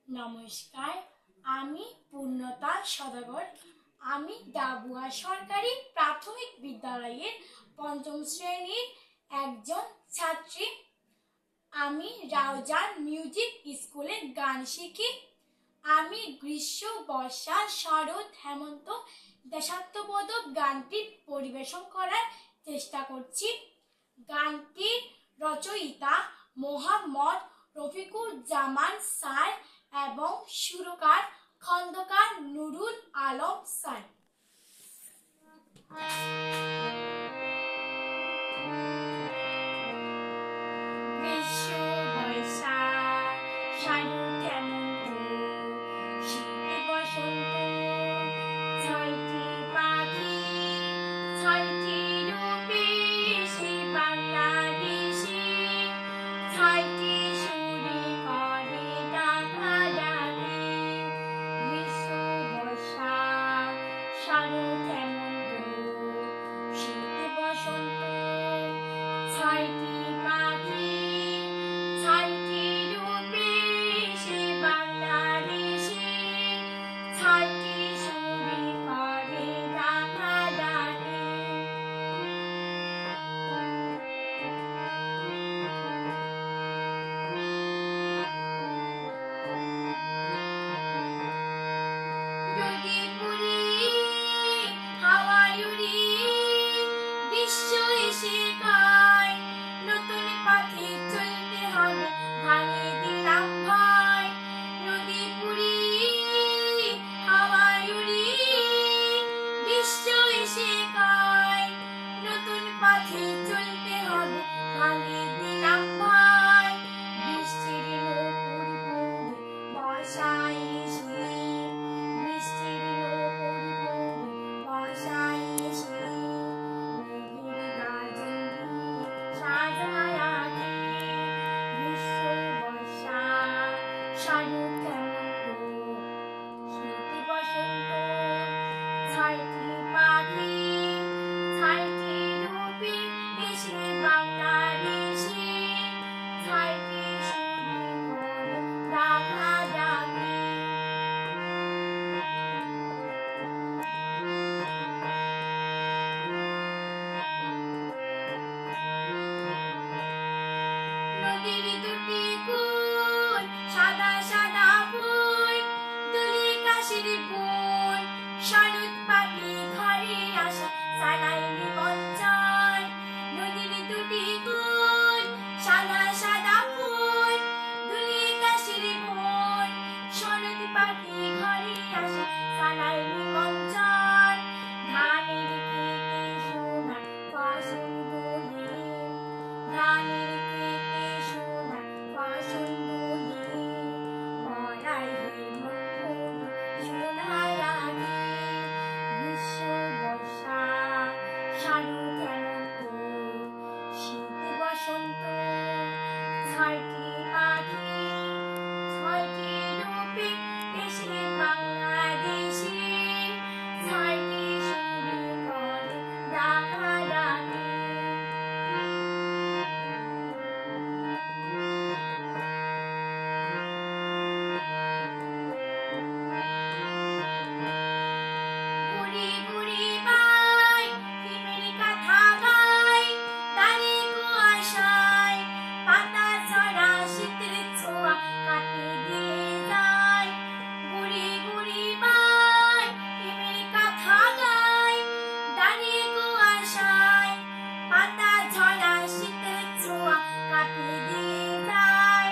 নমস্কার, আমি পূর্ণতা সদাগর। আমি ডাবুয়া সরকারি প্রাথমিক বিদ্যালয়ের পঞ্চম শ্রেণীর একজন ছাত্রী। আমি রাউজান মিউজিক স্কুলে গান শিখি। আমি গ্রীষ্ম, বর্ষা, শরৎ, হেমন্ত, দেশাত্মবোধক গানটি পরিবেশন করার চেষ্টা করছি। গানটির রচয়িতা মোহাম্মদ রফিকুজ্জামান স্যার এবং সুরকার খন্দকার নুরুল আলম স্যার। গ্রীষ্ম, বর্ষা, শরৎ, হেমন্ত, শীত, বসন্ত, ছয়টি পাখি, ছয়টি রূপে সে বাংলাদেশি, ছয়টি সুরে করে ডাকাডাকি। গ্রীষ্ম, বর্ষা, শরৎ, হেমন্ত, শীত, বসন্ত, ছয়টি পাখি, ছয়টি রূপে সে বাংলাদেশি, ছয়টি সুরে করে ডাকাডাকি। রোদে পুড়ি, হাওয়ায় উড়ি, গ্রীষ্ম এসে কয় নতুন পথে চলতে হবে, ভাঙে দিলাম ভয়। রোদে পুড়ি, হাওয়ায় উড়ি, গ্রীষ্ম এসে কয় নতুন পথে চলতে হবে, ভাঙে দিলাম ভয়। বৃষ্টির নূপুর পড়ে বর্ষায় এসে, বৃষ্টির নূপুর পড়ে বর্ষায় এসে, মেঘের গাজন দিয়ে সাজায় আঁকে। গ্রীষ্ম, বর্ষা, শরৎ, হেমন্ত, শীত, বসন্ত, ছয়টি পাখি, ছয়টি রূপে এসে বাংলাদেশি, ছয়টি সুরে করে ডাকাডাকি। নদীর দুটি কূল, সাদা সাদা ফুল, দুলি কাশির ফুল, শরৎ পাখি ঘরে আসা সানাই নিমন্ত্রণ। নদীর দুটি কূল, সাদা সাদা ফুল, দুলি কাশির ফুল, শরৎ পাখি ঘরে আসা সানাই নিমন্ত্রণ। ধানের খেতে সোনার ফসল দোলে, ধানের খেতে সোনার ফসল দোলে, মরাই হেমন্ত সোনার আগে। গ্রীষ্ম, বর্ষা, শরৎ, হেমন্ত, শীত, বসন্ত, ছয়টি পাখি, ছয়টি রূপে এসে বাংলাদেশি, ছয়টি সুরে করে ডাকাডাকি। ঘুরি ঘুরি বাই, হিমের কথা গাই, তারে কুয়াশায় পাতা ঝরা শীতের ছোঁয়া কাটে দিয়ে যায়। ঘুরি ঘুরি বাই, হিমের কথা গাই, তারে কুয়াশায় পাতা ঝরা শীতের ছোঁয়া কাটে দিয়ে যায়।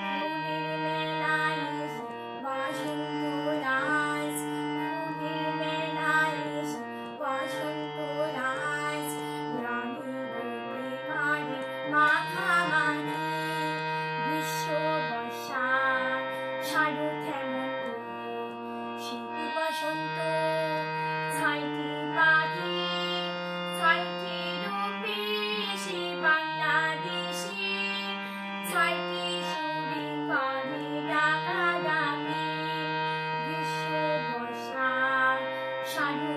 ফুলের মেলায় এসে বসন্ত রাজ, ফুলের মেলায় এসে বসন্ত রাজ, রঙে রূপে করে মাখামাখি। গ্রীষ্ম, বর্ষা, শরৎ, হেমন্ত, শীত, বসন্ত, ছয়টি পাখি, ছয়টি রূপে সে বাংলাদেশি, ছয়টি সুরে করে ডাকাডাকি। গ্রীষ্ম, বর্ষা, শরৎ,